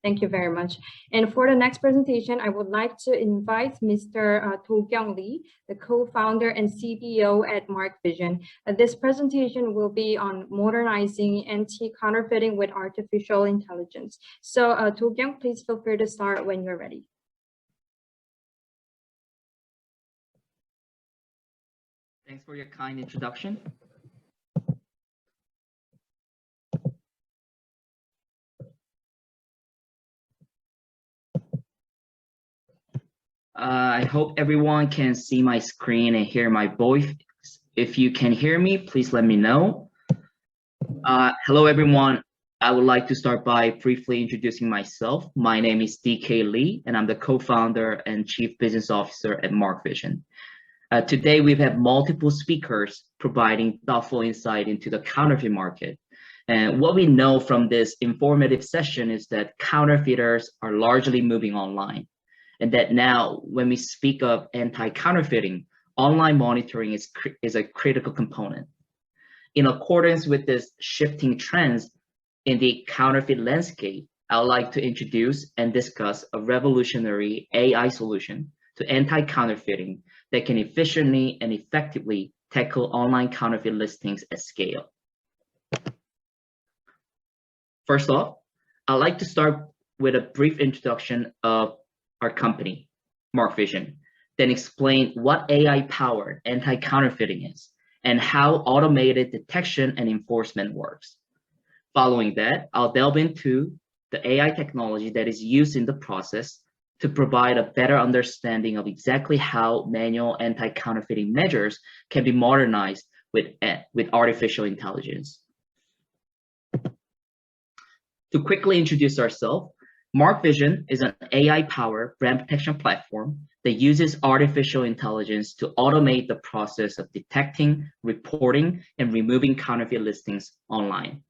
Thank you very much. And for the next presentation, I would like to invite Mr. Dokyung Lee, the co-founder and CTO at Marqvision. This presentation will be on modernizing anti-counterfeiting with artificial intelligence. So Dokyung, please feel free to start when you're ready. Thanks for your kind introduction. I hope everyone can see my screen and hear my voice. If you can hear me, please let me know. Hello, everyone. I would like to start by briefly introducing myself. My name is DK Lee, and I'm the co-founder and chief business officer at Marqvision. Today, we've had multiple speakers providing thoughtful insight into the counterfeit market. And what we know from this informative session is that counterfeiters are largely moving online. And that now, when we speak of anti-counterfeiting, online monitoring is a critical component. In accordance with this shifting trends in the counterfeit landscape, I would like to introduce and discuss a revolutionary AI solution to anti-counterfeiting that can efficiently and effectively tackle online counterfeit listings at scale. First off, I'd like to start with a brief introduction of our company, Marqvision, then explain what AI-powered anti-counterfeiting is and how automated detection and enforcement works. Following that, I'll delve into the AI technology that is used in the process to provide a better understanding of exactly how manual anti-counterfeiting measures can be modernized with artificial intelligence. To quickly introduce ourselves, Marqvision is an AI-powered brand protection platform that uses artificial intelligence to automate the process of detecting, reporting, and removing counterfeit listings online.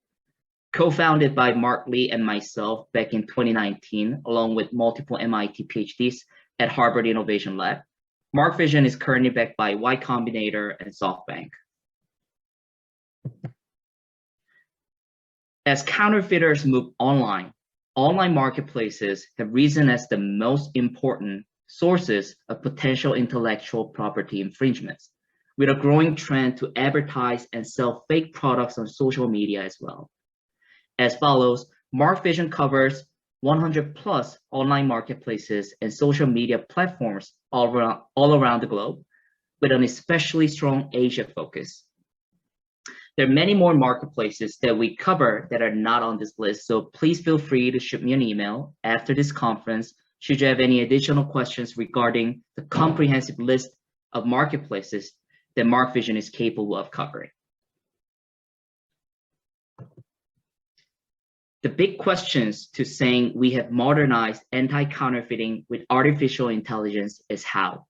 Co-founded by Mark Lee and myself back in 2019, along with multiple MIT PhDs at Harvard Innovation Lab, Marqvision is currently backed by Y Combinator and SoftBank. As counterfeiters move online, online marketplaces have risen as the most important sources of potential intellectual property infringements, with a growing trend to advertise and sell fake products on social media as well. As follows, Marqvision covers 100 plus online marketplaces and social media platforms all around the globe, with an especially strong Asia focus. There are many more marketplaces that we cover that are not on this list, so please feel free to shoot me an email after this conference should you have any additional questions regarding the comprehensive list of marketplaces that Marqvision is capable of covering. The big questions to saying we have modernized anti-counterfeiting with artificial intelligence is how.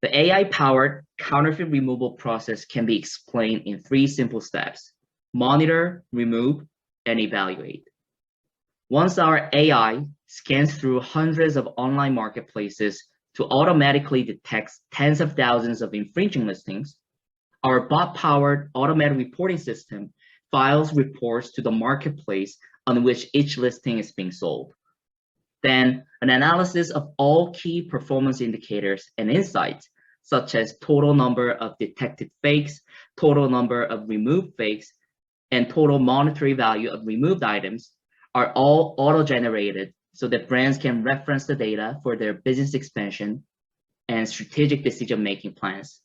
The AI-powered counterfeit removal process can be explained in 3 simple steps: monitor, remove, and evaluate. Once our AI scans through hundreds of online marketplaces to automatically detect tens of thousands of infringing listings, our bot-powered automated reporting system files reports to the marketplace on which each listing is being sold. Then an analysis of all key performance indicators and insights, such as total number of detected fakes, total number of removed fakes, and total monetary value of removed items, are all auto-generated so that brands can reference the data for their business expansion and strategic decision-making plans.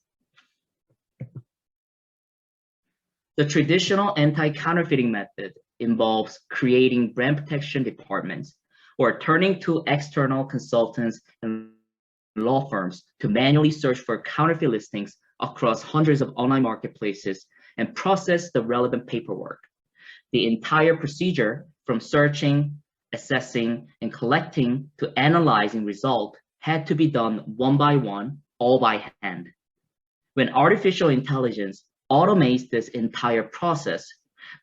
The traditional anti-counterfeiting method involves creating brand protection departments or turning to external consultants and law firms to manually search for counterfeit listings across hundreds of online marketplaces and process the relevant paperwork. The entire procedure, from searching, assessing, and collecting to analyzing result, had to be done one by one, all by hand. When artificial intelligence automates this entire process,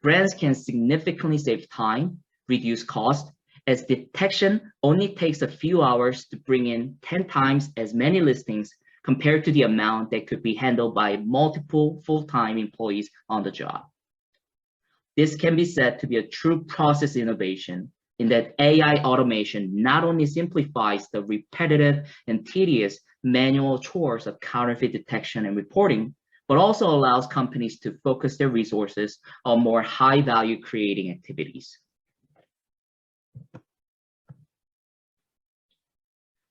brands can significantly save time, reduce cost, as detection only takes a few hours to bring in 10 times as many listings compared to the amount that could be handled by multiple full-time employees on the job. This can be said to be a true process innovation in that AI automation not only simplifies the repetitive and tedious manual chores of counterfeit detection and reporting, but also allows companies to focus their resources on more high-value creating activities.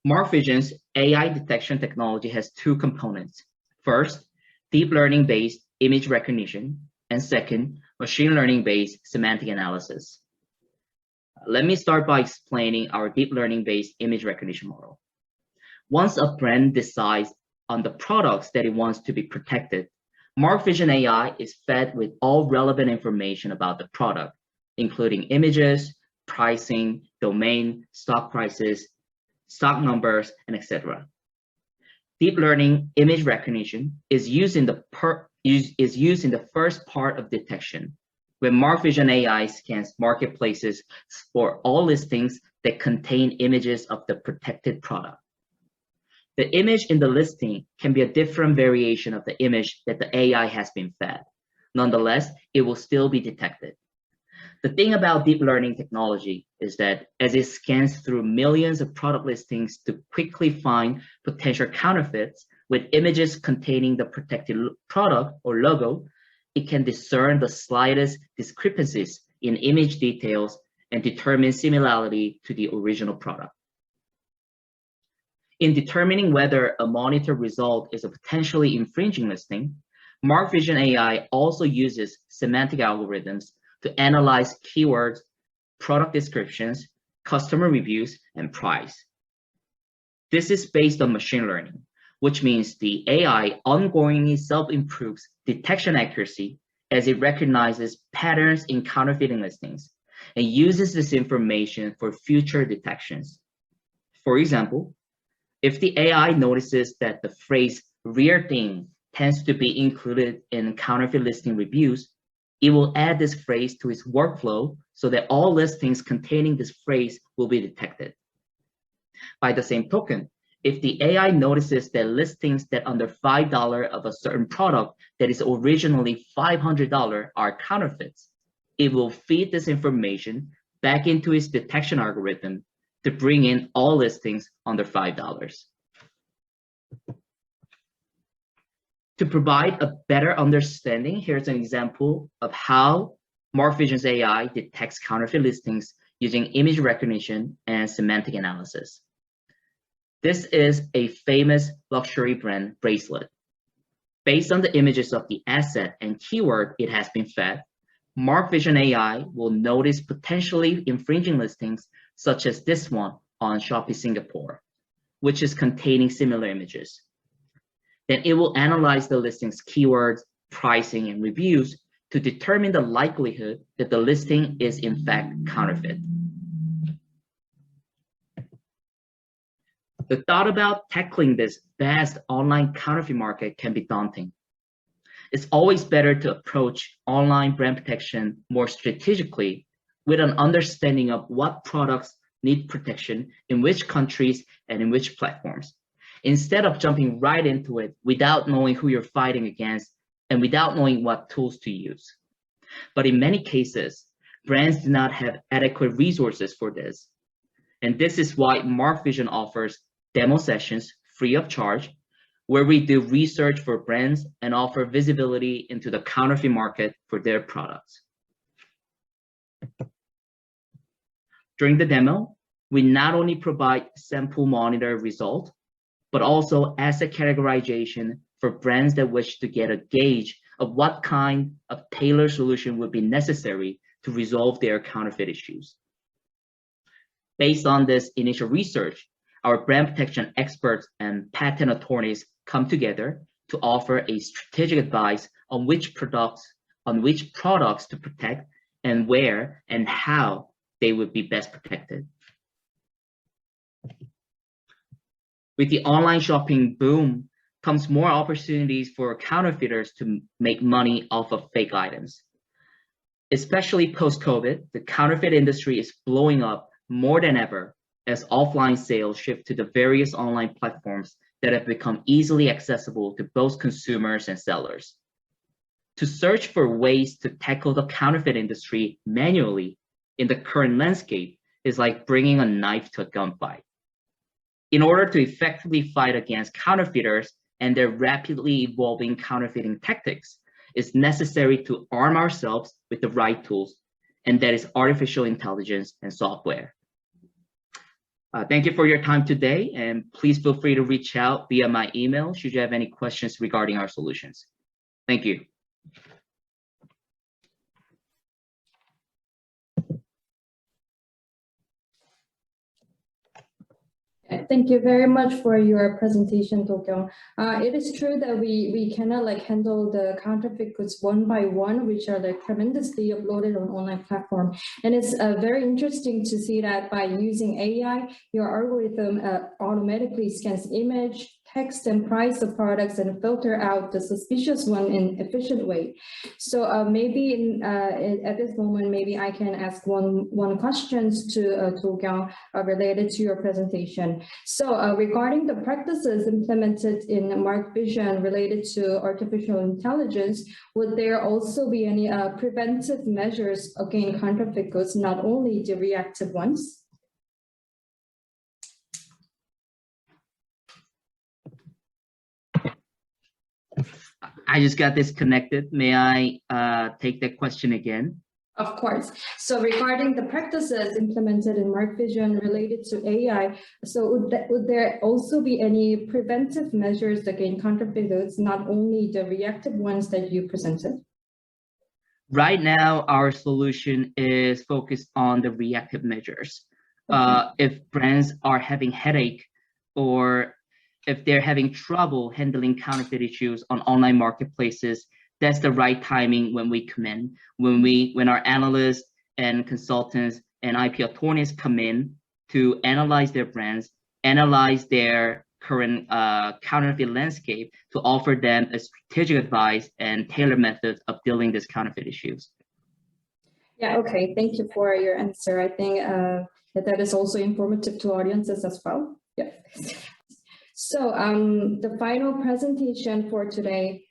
Marqvision's AI detection technology has two components. First, deep learning-based image recognition, and second, machine learning-based semantic analysis. Let me start by explaining our deep learning-based image recognition model. Once a brand decides on the products that it wants to be protected, Marqvision AI is fed with all relevant information about the product, including images, pricing, domain, stock prices, stock numbers, and etc. Deep learning image recognition is used in the first part of detection, when Marqvision AI scans marketplaces for all listings that contain images of the protected product. The image in the listing can be a different variation of the image that the AI has been fed. Nonetheless, it will still be detected. The thing about deep learning technology is that as it scans through millions of product listings to quickly find potential counterfeits with images containing the protected product or logo, it can discern the slightest discrepancies in image details and determine similarity to the original product. In determining whether a monitor result is a potentially infringing listing, Marqvision AI also uses semantic algorithms to analyze keywords, product descriptions, customer reviews, and price. This is based on machine learning, which means the AI ongoingly self-improves detection accuracy as it recognizes patterns in counterfeiting listings and uses this information for future detections. For example, if the AI notices that the phrase "rare thing" tends to be included in counterfeit listing reviews, it will add this phrase to its workflow so that all listings containing this phrase will be detected. By the same token, if the AI notices that listings that under $5 of a certain product that is originally $500 are counterfeits, it will feed this information back into its detection algorithm to bring in all listings under $5. To provide a better understanding, here's an example of how Marqvision's AI detects counterfeit listings using image recognition and semantic analysis. This is a famous luxury brand bracelet. Based on the images of the asset and keyword it has been fed, Marqvision AI will notice potentially infringing listings such as this one on Shopee Singapore, which is containing similar images. Then it will analyze the listing's keywords, pricing, and reviews to determine the likelihood that the listing is in fact counterfeit. The thought about tackling this vast online counterfeit market can be daunting. It's always better to approach online brand protection more strategically with an understanding of what products need protection in which countries and in which platforms, instead of jumping right into it without knowing who you're fighting against and without knowing what tools to use. But in many cases, brands do not have adequate resources for this. And this is why Marqvision offers demo sessions free of charge, where we do research for brands and offer visibility into the counterfeit market for their products. During the demo, we not only provide sample monitor result, but also asset categorization for brands that wish to get a gauge of what kind of tailored solution would be necessary to resolve their counterfeit issues. Based on this initial research, our brand protection experts and patent attorneys come together to offer a strategic advice on which products to protect and where and how they would be best protected. With the online shopping boom comes more opportunities for counterfeiters to make money off of fake items. Especially post-COVID, the counterfeit industry is blowing up more than ever as offline sales shift to the various online platforms that have become easily accessible to both consumers and sellers. To search for ways to tackle the counterfeit industry manually in the current landscape is like bringing a knife to a gunfight. In order to effectively fight against counterfeiters and their rapidly evolving counterfeiting tactics, it's necessary to arm ourselves with the right tools, and that is artificial intelligence and software. Thank you for your time today, and please feel free to reach out via my email should you have any questions regarding our solutions. Thank you. Thank you very much for your presentation, Dokyung. It is true that we cannot like handle the counterfeit goods one by one, which are like tremendously uploaded on online platform. And it's very interesting to see that by using AI, your algorithm automatically scans image, text, and price the products and filter out the suspicious one in efficient way. So maybe at this moment, maybe I can ask one questions to Dokyung related to your presentation. So regarding the practices implemented in Marqvision related to artificial intelligence, would there also be any preventive measures against counterfeit goods, not only the reactive ones? I just got disconnected. May I take that question again? Of course. So regarding the practices implemented in Marqvision related to AI, so would there also be any preventive measures against counterfeit goods, not only the reactive ones that you presented? Right now, our solution is focused on the reactive measures. Okay. If brands are having headache or if they're having trouble handling counterfeit issues on online marketplaces, that's the right timing when we come in, when our analysts and consultants and IP attorneys come in to analyze their brands, analyze their current counterfeit landscape to offer them a strategic advice and tailored methods of dealing with counterfeit issues. Yeah, okay, thank you for your answer. I think that is also informative to audiences as well. Yeah. So the final presentation for today.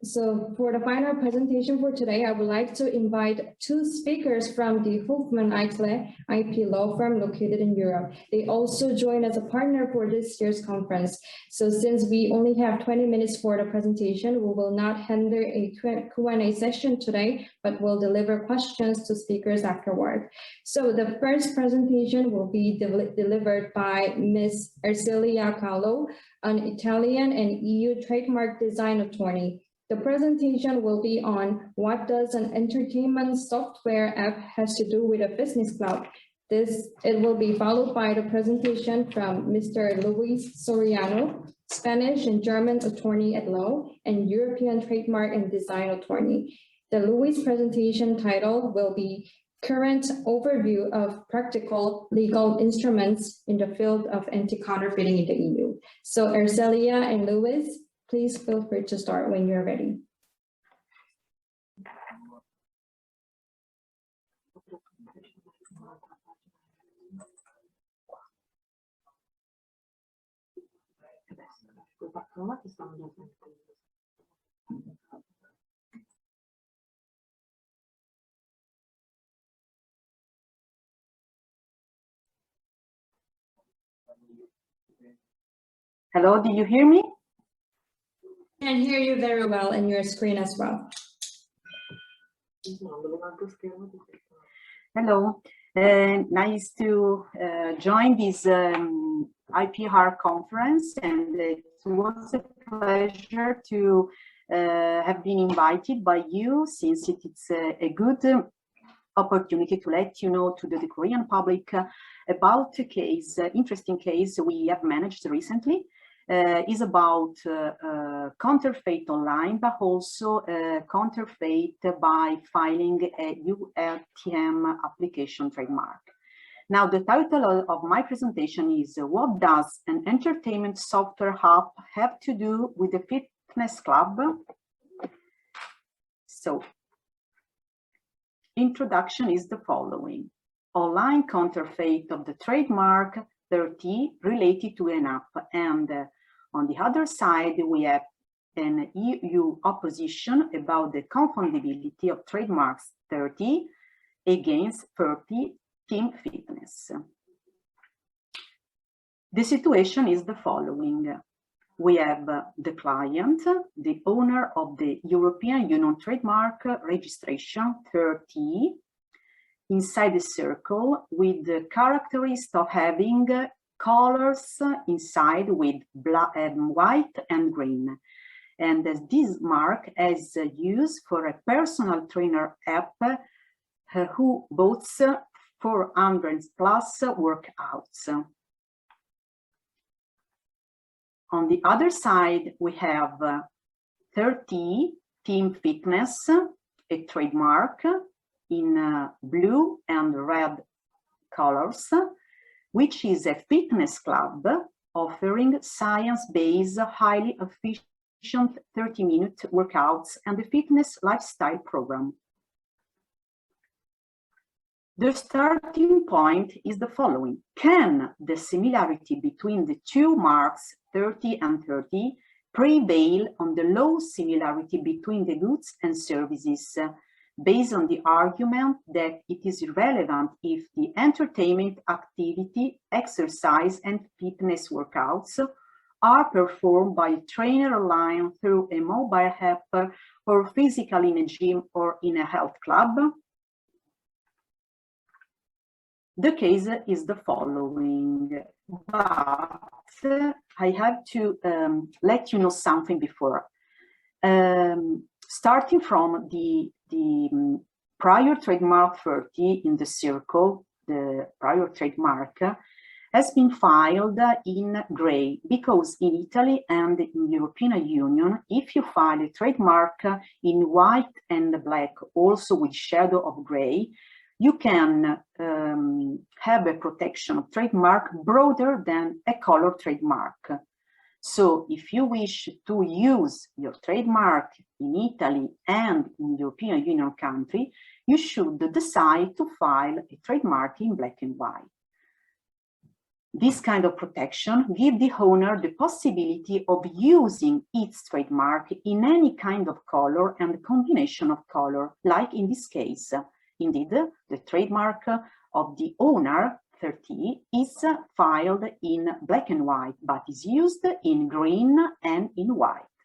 So for the final presentation for today, I would like to invite two speakers from the Hoffmann Eitle IP law firm located in Europe. They also join as a partner for this year's conference. So since we only have 20 minutes for the presentation, we will not handle a Q&A session today, but will deliver questions to speakers afterward. So the first presentation will be delivered by Ms. Ersilia Caló, an Italian and EU trademark design attorney. The presentation will be on what does an entertainment software app has to do with a business cloud. It will be followed by the presentation from Mr. Luis Soriano, Spanish and German attorney at law and European trademark and design attorney. The Luis presentation title will be Current Overview of Practical Legal Instruments in the Field of Anti-Counterfeiting in the EU. So Ersilia and Luis, please feel free to start when you're ready. Hello, do you hear me? I can hear you very well and your screen as well. Hello, nice to join this IPR conference, and it was a pleasure to have been invited by you, since it's a good opportunity to let you know to the Korean public about a case, interesting case we have managed recently. Is about counterfeit online, but also counterfeit by filing a ULTM application trademark. Now, the title of my presentation is What Does an Entertainment Software App Have to Do with a Fitness Club? So, introduction is the following. Online counterfeit of the trademark 30 related to an app, and on the other side we have an EU opposition about the confoundability of trademarks 30 against 30 team fitness. The situation is the following. We have the client, the owner of the European Union trademark registration 30, inside the circle with the characteristic of having colors inside with black and white and green. And this mark is used for a personal trainer app who boasts 400 plus workouts. On the other side, we have 30 Team Fitness, a trademark in blue and red colors, which is a fitness club offering science-based, highly efficient 30-minute workouts and a fitness lifestyle program. The starting point is the following. Can the similarity between the two marks, 30 and 30, prevail on the low similarity between the goods and services, based on the argument that it is irrelevant if the entertainment activity, exercise, and fitness workouts are performed by a trainer online through a mobile app or physically in a gym or in a health club? The case is the following, but I have to let you know something before. Starting from the prior trademark 30 in the circle, the prior trademark has been filed in gray, because in Italy and in the European Union, if you file a trademark in white and black, also with shadow of gray, you can have a protection of trademark broader than a color trademark. So if you wish to use your trademark in Italy and in European Union country, you should decide to file a trademark in black and white. This kind of protection gives the owner the possibility of using its trademark in any kind of color and combination of color, like in this case. Indeed, the trademark of the owner 30 is filed in black and white, but is used in green and in white.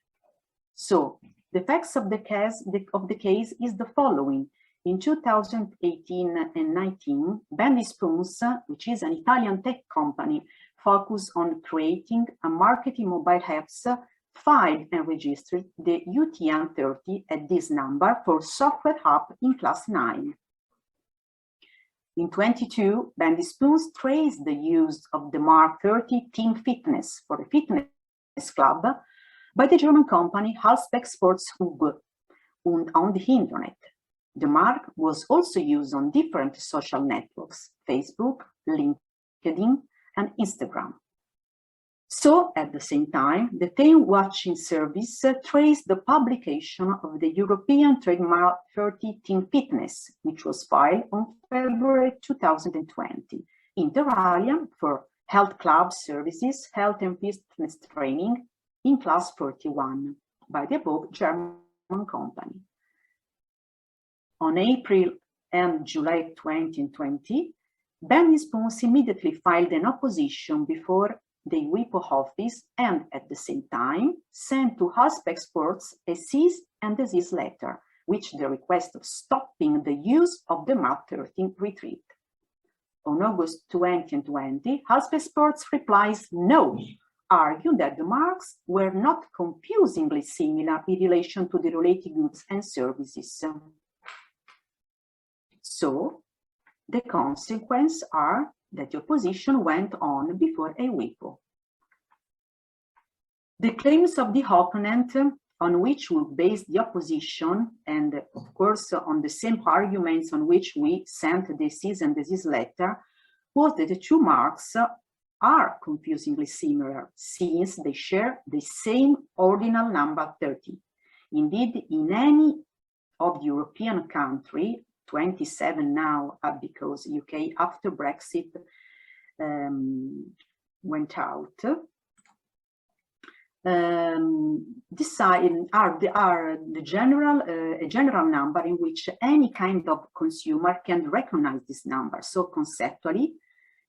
So the facts of the case is the following. In 2018 and 19, Bendy Spoons, which is an Italian tech company focused on creating and marketing mobile apps, filed and registered the UTN 30 at this number for software app in class 9. In 22, Bendy Spoons traced the use of the mark 30 Team Fitness for a fitness club by the German company Halsbeck Sports Hub on the internet. The mark was also used on different social networks, Facebook, LinkedIn, and Instagram. So, at the same time, the Team Watching Service traced the publication of the European Trademark 30 Team Fitness, which was filed on February 2020, inter alia for health club services, health and fitness training in class 41 by the above German company. On April and July 2020, Bendy Spoons immediately filed an opposition before the WIPO office and at the same time sent to Halsbeck Sports a cease and desist letter, which the request of stopping the use of the mark 13 retrieved. On August 2020, Halsbeck Sports replies no, arguing that the marks were not confusingly similar in relation to the related goods and services. So, the consequences are that the opposition went on before a WIPO. The claims of the opponent on which we based the opposition, and of course on the same arguments on which we sent the cease and desist letter, was that the two marks are confusingly similar since they share the same ordinal number 30. Indeed, in any of the European country, 27 now, because UK after Brexit went out, are the general a general number in which any kind of consumer can recognize this number. So conceptually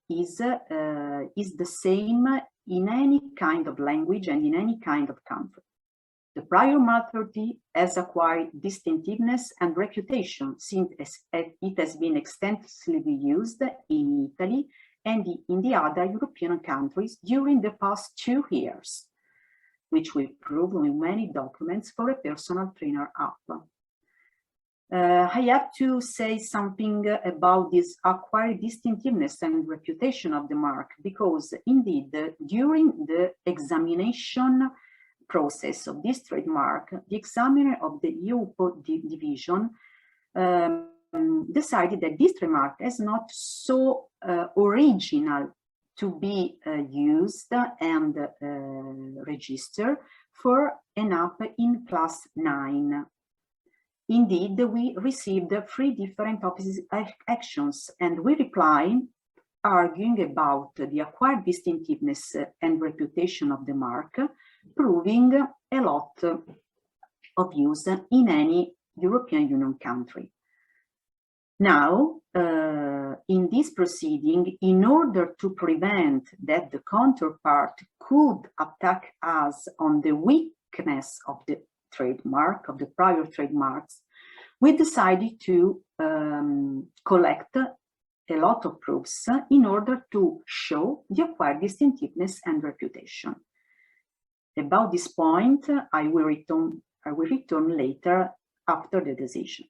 is the same in any kind of language and in any kind of country. The prior method has acquired distinctiveness and reputation since it has been extensively used in Italy and in the other European countries during the past 2 years, which we prove in many documents for a personal trainer app. I have to say something about this acquired distinctiveness and reputation of the mark, because indeed, during the examination process of this trademark, the examiner of the KIPO division decided that this trademark is not so original to be used and registered for an app in class 9. Indeed, we received 3 different opposite actions, and we replied arguing about the acquired distinctiveness and reputation of the mark, proving a lot of use in any European Union country. Now, in this proceeding, in order to prevent that the counterpart could attack us on the weakness of the trademark, of the prior trademarks, we decided to collect a lot of proofs in order to show the acquired distinctiveness and reputation. About this point, I will return later after the decision.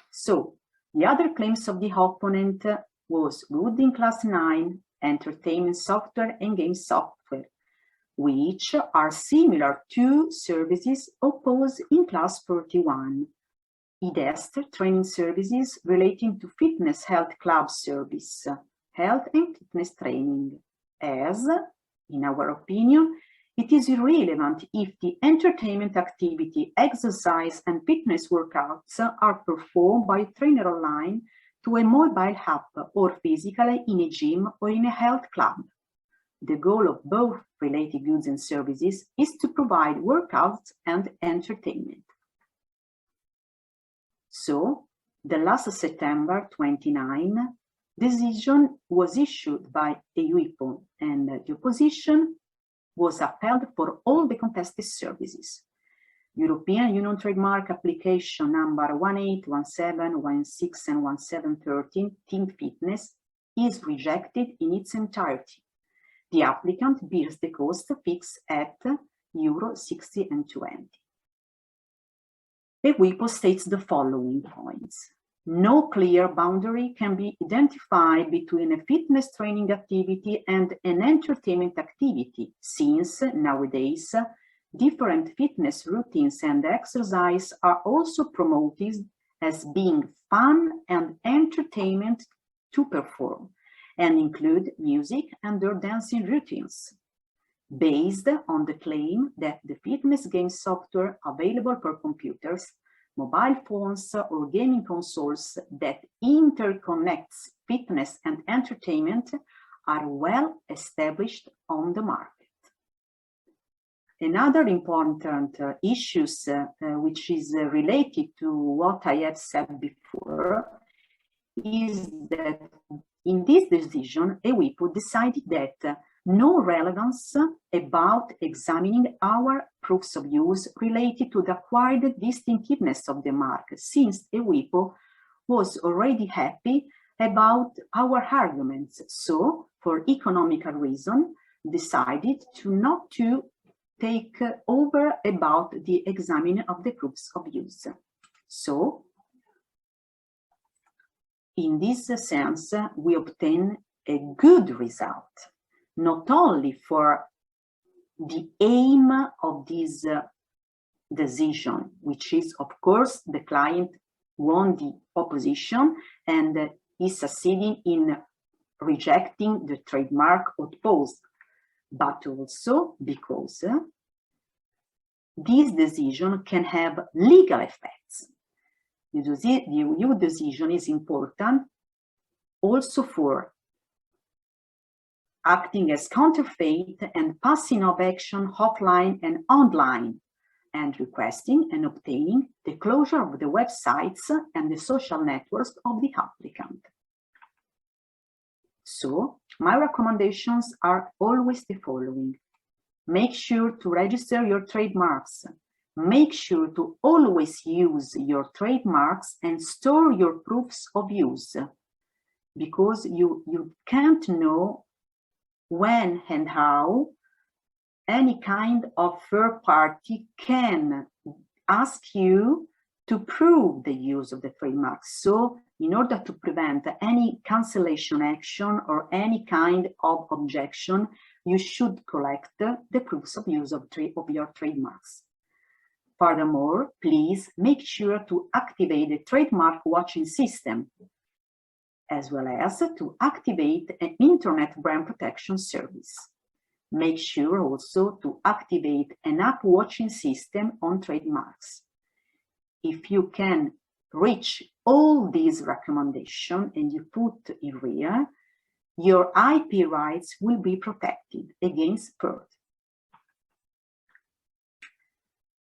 So, the other claims of the opponent was good in class 9, entertainment software and game software, which are similar to services opposed in class 41. IDEST training services relating to fitness health club service, health and fitness training, as, in our opinion, it is irrelevant if the entertainment activity, exercise and fitness workouts are performed by a trainer online to a mobile app or physically in a gym or in a health club. The goal of both related goods and services is to provide workouts and entertainment. So, the last September 29 decision was issued by EUIPO, and the opposition was upheld for all the contested services. European Union Trademark Application number 1817, 16, and 1713, Team Fitness, is rejected in its entirety. The applicant bears the cost fixed at Euro 60 and 20. EUIPO states the following points. No clear boundary can be identified between a fitness training activity and an entertainment activity, since nowadays different fitness routines and exercise are also promoted as being fun and entertainment to perform, and include music and their dancing routines. Based on the claim that the fitness game software available for computers, mobile phones or gaming consoles that interconnects fitness and entertainment are well established on the market. Another important issue which is related to what I have said before is that in this decision, EUIPO decided that no relevance about examining our proofs of use related to the acquired distinctiveness of the mark, since EUIPO was already happy about our arguments. So, for economical reason, decided to not to take over about the examining of the proofs of use. So, in this sense, we obtain a good result, not only for the aim of this decision, which is, of course, the client won the opposition and is succeeding in rejecting the trademark opposed, but also because this decision can have legal effects. The EU decision is important also for acting as counterfeit and passing of action offline and online, and requesting and obtaining the closure of the websites and the social networks of the applicant. So, my recommendations are always the following. Make sure to register your trademarks. Make sure to always use your trademarks and store your proofs of use, because you can't know when and how any kind of third party can ask you to prove the use of the trademark. So in order to prevent any cancellation action or any kind of objection, you should collect the proofs of use of your trademarks. Furthermore, please make sure to activate the trademark watching system, as well as to activate an internet brand protection service. Make sure also to activate an app watching system on trademarks. If you can reach all these recommendations and you put in here, your IP rights will be protected against fraud.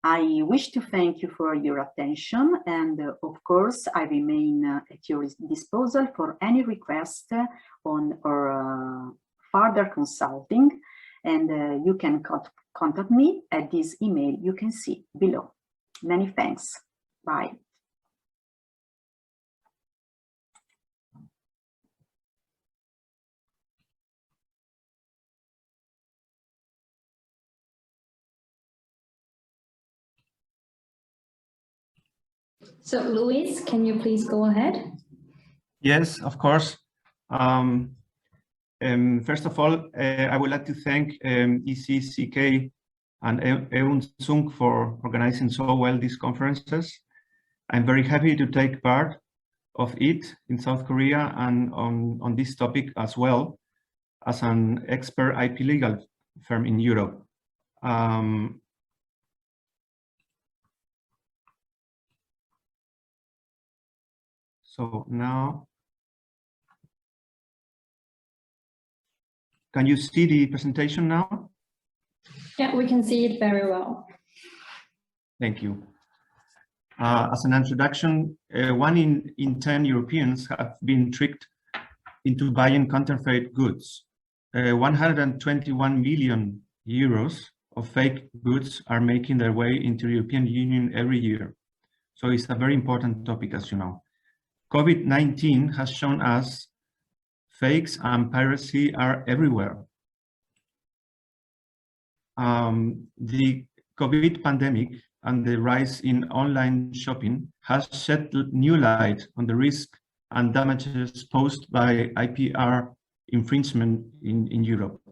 I wish to thank you for your attention, and of course I remain at your disposal for any request on or further consulting, and you can contact me at this email you can see below. Many thanks. Bye. So, Luis, can you please go ahead? Yes, of course. First of all, I would like to thank ECCK and Eun for organizing so well these conferences. I'm very happy to take part of it in South Korea and on this topic as well as an expert IP legal firm in Europe. So now, can you see the presentation now? Yeah, we can see it very well. Thank you. As an introduction, 1 in 10 Europeans have been tricked into buying counterfeit goods. 121 million euros of fake goods are making their way into the European Union every year. So it's a very important topic, as you know. COVID-19 has shown us fakes and piracy are everywhere. The COVID pandemic and the rise in online shopping has shed new light on the risk and damages posed by IPR infringement in Europe.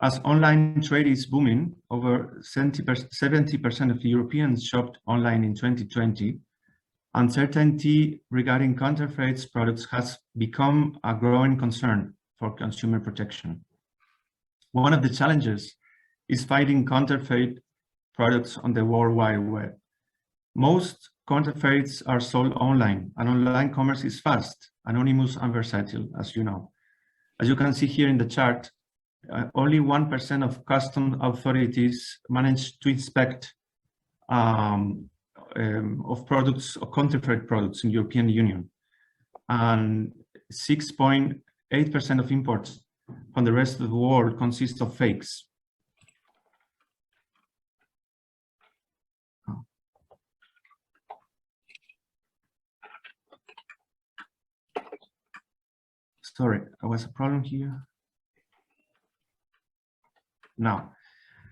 As online trade is booming, over 70% of Europeans shopped online in 2020. Uncertainty regarding counterfeit products has become a growing concern for consumer protection. One of the challenges is fighting counterfeit products on the World Wide Web. Most counterfeits are sold online, and online commerce is fast, anonymous, and versatile, as you know. As you can see here in the chart, only 1% of customs authorities manage to inspect of products or counterfeit products in European Union, and 6.8% of imports from the rest of the world consist of fakes. Sorry, there was a problem here. Now,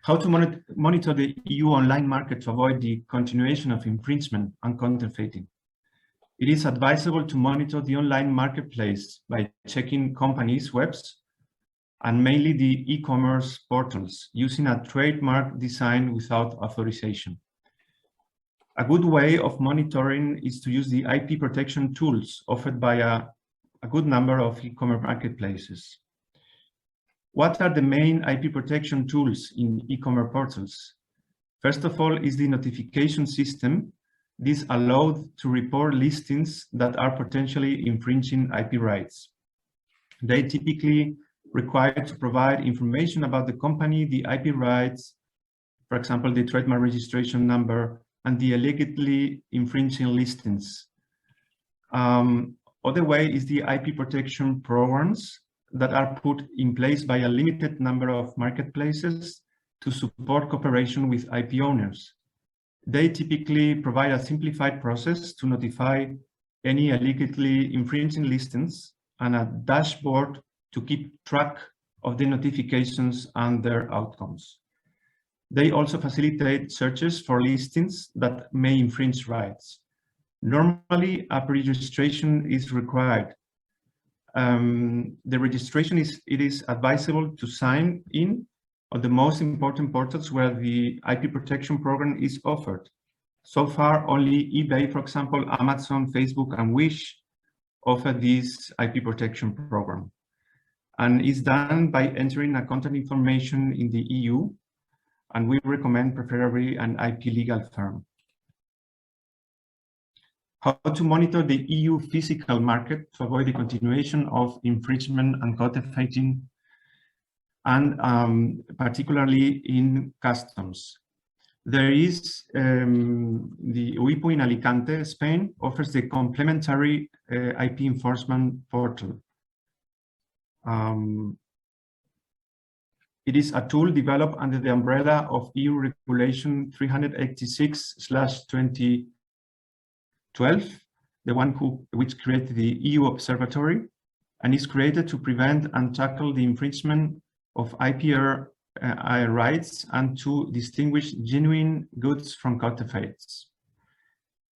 how to monitor the EU online market to avoid the continuation of infringement and counterfeiting. It is advisable to monitor the online marketplace by checking companies' webs and mainly the e-commerce portals using a trademark design without authorization. A good way of monitoring is to use the IP protection tools offered by a good number of e-commerce marketplaces. What are the main IP protection tools in e-commerce portals? First of all is the notification system. This allows to report listings that are potentially infringing IP rights. They typically required to provide information about the company, the IP rights, for example, the trademark registration number, and the allegedly infringing listings. Other way is the IP protection programs that are put in place by a limited number of marketplaces to support cooperation with IP owners. They typically provide a simplified process to notify any allegedly infringing listings and a dashboard to keep track of the notifications and their outcomes. They also facilitate searches for listings that may infringe rights. Normally, a pre-registration is required. The registration is advisable to sign in on the most important portals where the IP protection program is offered. So far, only eBay, for example, Amazon, Facebook, and Wish offer this IP protection program. And it's done by entering a contact information in the EU, and we recommend preferably an IP legal firm. How to monitor the EU physical market to avoid the continuation of infringement and counterfeiting, and particularly in customs. There is the UIPO in Alicante, Spain, offers the complementary IP enforcement portal. It is a tool developed under the umbrella of EU Regulation 386/2012, the one which created the EU Observatory, and is created to prevent and tackle the infringement of IPR rights and to distinguish genuine goods from counterfeits.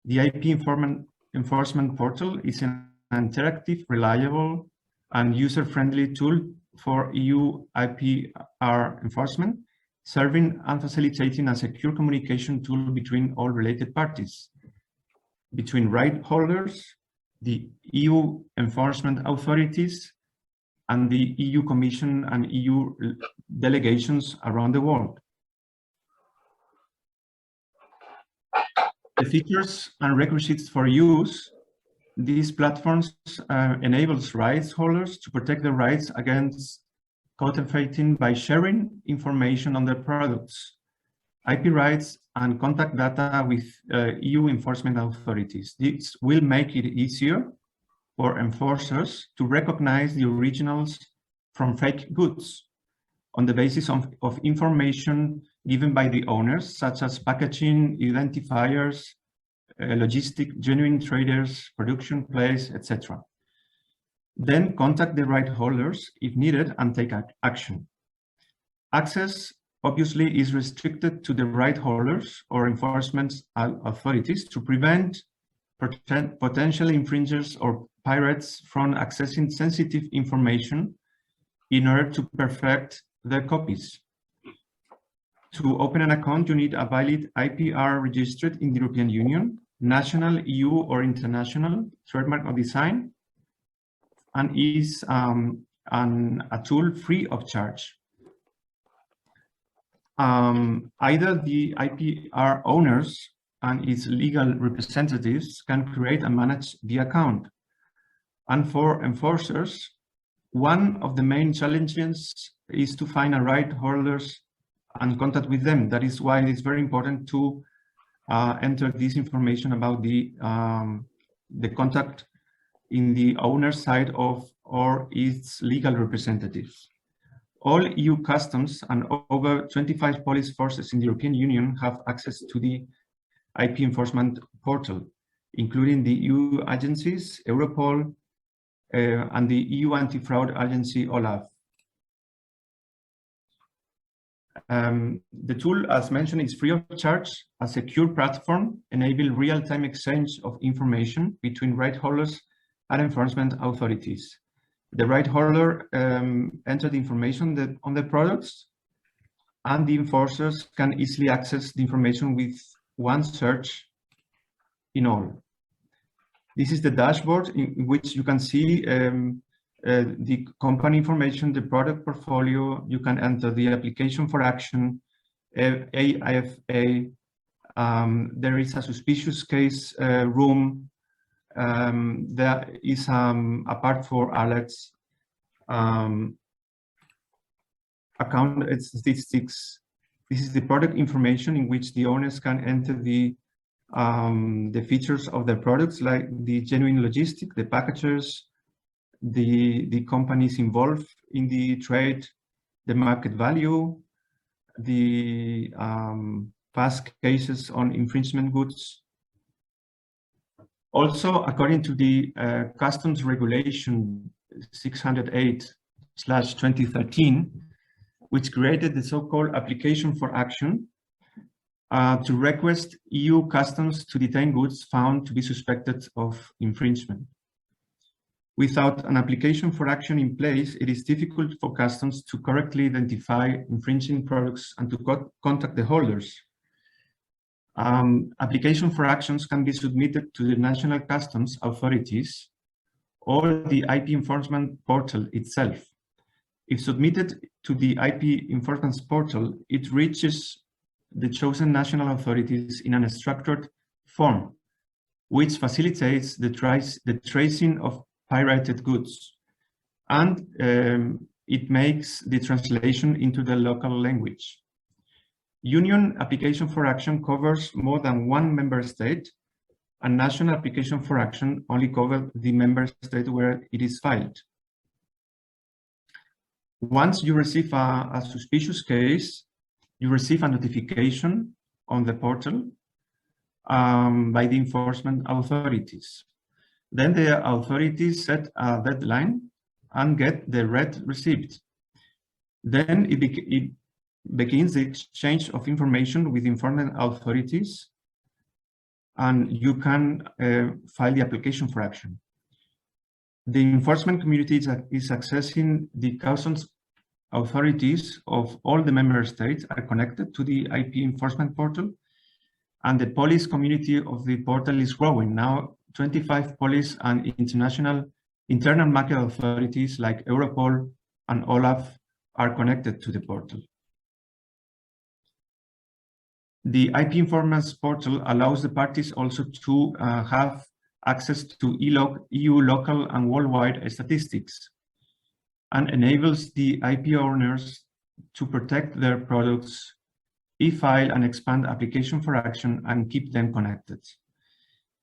The IP enforcement portal is an interactive, reliable, and user-friendly tool for EU IPR enforcement, serving and facilitating a secure communication tool between all related parties, between right holders, the EU enforcement authorities, and the EU Commission and EU delegations around the world. The features and requisites for use: these platforms enables rights holders to protect their rights against counterfeiting by sharing information on their products, IP rights, and contact data with EU enforcement authorities. This will make it easier for enforcers to recognize the originals from fake goods on the basis of information given by the owners, such as packaging, identifiers, logistic, genuine traders, production place, etc. Then contact the right holders if needed and take action. Access obviously is restricted to the right holders or enforcement authorities to prevent potential infringers or pirates from accessing sensitive information in order to perfect their copies. To open an account, you need a valid IPR registered in the European Union, national, EU, or international trademark or design, and is a tool free of charge. Either the IPR owners and its legal representatives can create and manage the account. And for enforcers, one of the main challenges is to find a right holders and contact with them. That is why it's very important to enter this information about the contact in the owner side of or its legal representatives. All EU customs and over 25 police forces in the European Union have access to the IP enforcement portal, including the EU agencies, Europol, and the EU anti-fraud agency, OLAF. The tool, as mentioned, is free of charge, a secure platform, enable real-time exchange of information between right holders and enforcement authorities. The right holder enters the information on the products, and the enforcers can easily access the information with one search in all. This is the dashboard in which you can see the company information, the product portfolio. You can enter the application for action, AIFA. There is a suspicious case room. There is a part for alerts. account statistics. This is the product information in which the owners can enter the features of their products, like the genuine logistic, the packagers, the companies involved in the trade, the market value, the past cases on infringement goods. Also, according to the Customs Regulation 608/2013, which created the so-called application for action to request EU customs to detain goods found to be suspected of infringement. Without an application for action in place, it is difficult for customs to correctly identify infringing products and to contact the holders. Application for actions can be submitted to the national customs authorities or the IP enforcement portal itself. If submitted to the IP enforcement portal, it reaches the chosen national authorities in a structured form, which facilitates the tracing of pirated goods, and it makes the translation into the local language. Union application for action covers more than one member state, and national application for action only covers the member state where it is filed. Once you receive a suspicious case, you receive a notification on the portal by the enforcement authorities. Then the authorities set a deadline and get the red receipt. Then it begins the exchange of information with enforcement authorities, and you can file the application for action. The enforcement community is accessing the customs authorities of all the member states are connected to the IP enforcement portal, and the police community of the portal is growing. Now 25 police and internal market authorities like Europol and Olaf are connected to the portal. The IP enforcement portal allows the parties also to have access to EU local and worldwide statistics, and enables the IP owners to protect their products, e-file and expand application for action, and keep them connected.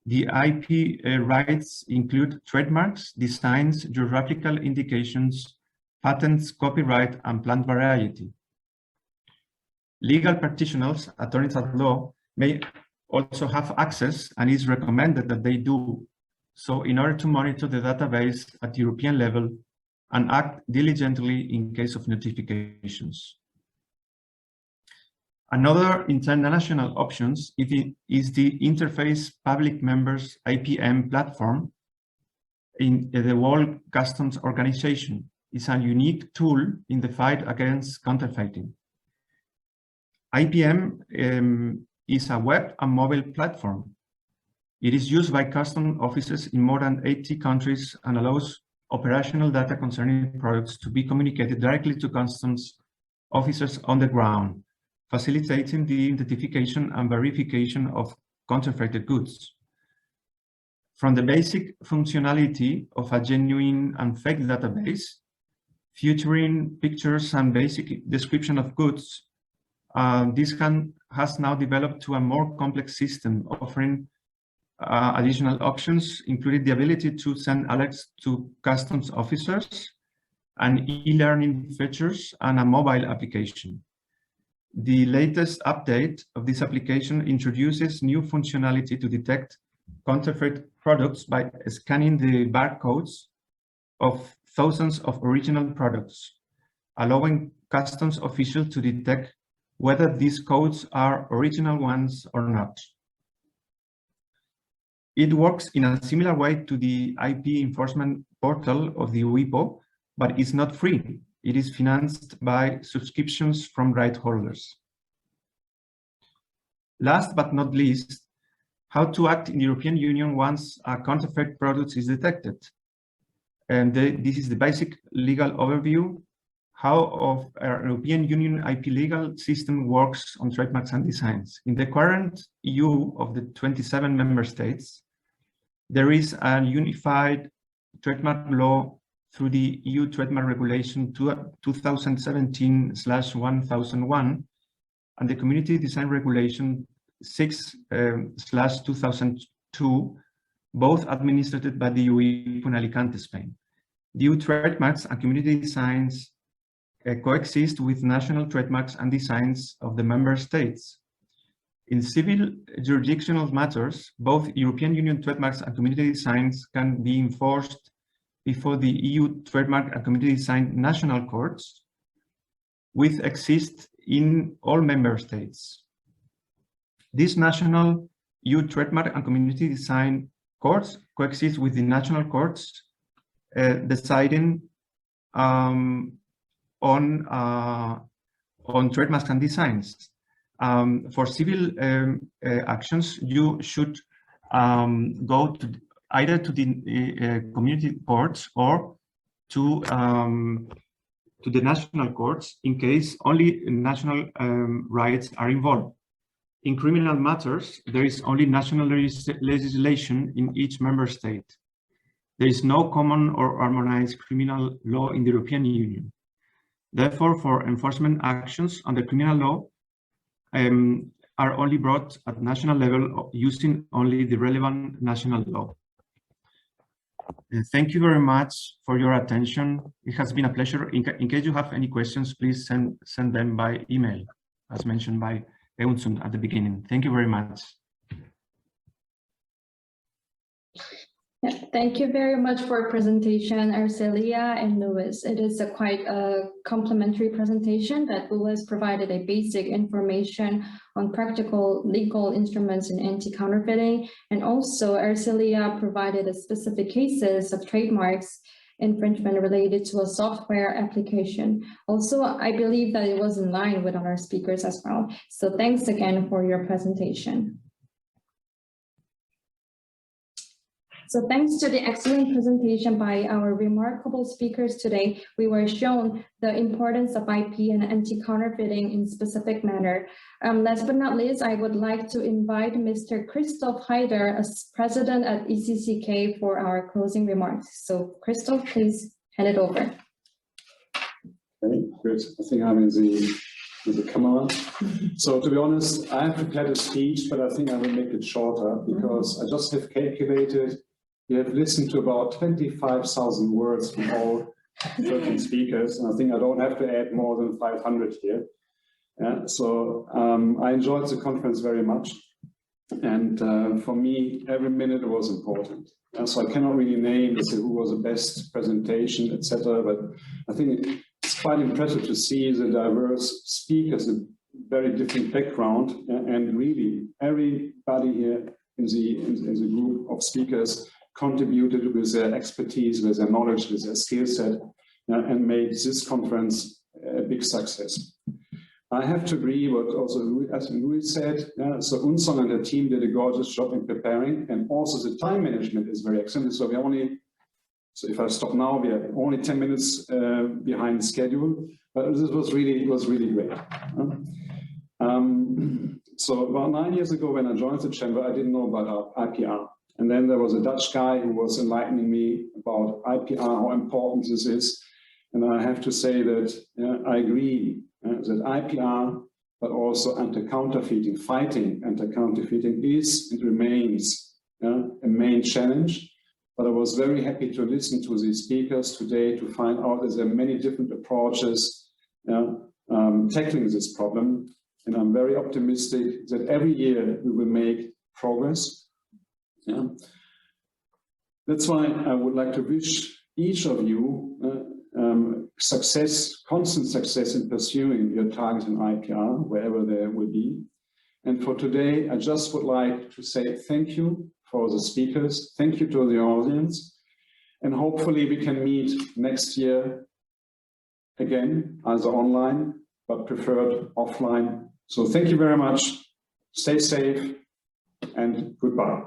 The IP rights include trademarks, designs, geographical indications, patents, copyright, and plant variety. Legal practitioners, attorneys at law, may also have access, and it's recommended that they do so in order to monitor the database at European level and act diligently in case of notifications. Another international options is the Interface Public Members IPM platform in the World Customs Organization. It's a unique tool in the fight against counterfeiting. IPM is a web and mobile platform. It is used by customs officers in more than 80 countries and allows operational data concerning products to be communicated directly to customs officers on the ground, facilitating the identification and verification of counterfeited goods. From the basic functionality of a genuine and fake database, featuring pictures and basic description of goods, this has now developed to a more complex system, offering additional options, including the ability to send alerts to customs officers, and e-learning features, and a mobile application. The latest update of this application introduces new functionality to detect counterfeit products by scanning the barcodes of thousands of original products, allowing customs officials to detect whether these codes are original ones or not. It works in a similar way to the IP enforcement portal of the WIPO, but it's not free. It is financed by subscriptions from right holders. Last but not least, how to act in the European Union once a counterfeit product is detected. And this is the basic legal overview, how our European Union IP legal system works on trademarks and designs. In the current EU of the 27 member states, there is a unified trademark law through the EU Trademark Regulation 2017/1001 and the Community Design Regulation 6/2002, both administered by the EU in Alicante, Spain. The EU trademarks and community designs coexist with national trademarks and designs of the member states. In civil jurisdictional matters, both European Union trademarks and community designs can be enforced before the EU trademark and community design national courts, which exist in all member states. These national EU trademark and community design courts coexist with the national courts, deciding on trademarks and designs. For civil actions, you should go to either to the community courts or to the national courts in case only national rights are involved. In criminal matters, there is only national legislation in each member state. There is no common or harmonized criminal law in the European Union. Therefore, for enforcement actions under criminal law are only brought at national level using only the relevant national law. Thank you very much for your attention. It has been a pleasure. In case you have any questions, please send them by email, as mentioned by Eunsun at the beginning. Thank you very much. Yeah, thank you very much for your presentation, Ersilia and Luis. It is quite a complimentary presentation that Luis provided a basic information on practical legal instruments in anti-counterfeiting, and also Ersilia provided a specific cases of trademarks infringement related to a software application. Also, I believe that it was in line with our speakers as well. So thanks again for your presentation. So thanks to the excellent presentation by our remarkable speakers today, we were shown the importance of IP and anti-counterfeiting in specific manner. Last but not least, I would like to invite Mr. Christoph Heider, as president at ECCK, for our closing remarks. So Christoph, please hand it over. Okay, good. I think I'm in the camera. So to be honest, I have prepared a speech, but I think I will make it shorter because I just have calculated. You have listened to about 25,000 words from all 13 speakers, and I think I don't have to add more than 500 here. So I enjoyed the conference very much, and for me, every minute was important. So I cannot really name who was the best presentation, etc. But I think it's quite impressive to see the diverse speakers, a very different background, and really everybody here in the group of speakers contributed with their expertise, with their knowledge, with their skill set, and made this conference a big success. I have to agree with also, as Luis said, so Unson and the team did a gorgeous job in preparing, and also the time management is very excellent. So so if I stop now, we are only 10 minutes behind schedule, but this was really great. So about 9 years ago, when I joined the chamber, I didn't know about IPR. And then there was a Dutch guy who was enlightening me about IPR, how important this is. And I have to say that I agree that IPR, but also anti-counterfeiting, fighting anti-counterfeiting is and remains a main challenge. But I was very happy to listen to the speakers today to find out that there are many different approaches tackling this problem. And I'm very optimistic that every year we will make progress. That's why I would like to wish each of you success, constant success in pursuing your targets in IPR, wherever there will be. And for today, I just would like to say thank you for the speakers. Thank you to the audience. And hopefully we can meet next year again, either online, but preferred offline. So thank you very much. Stay safe and goodbye.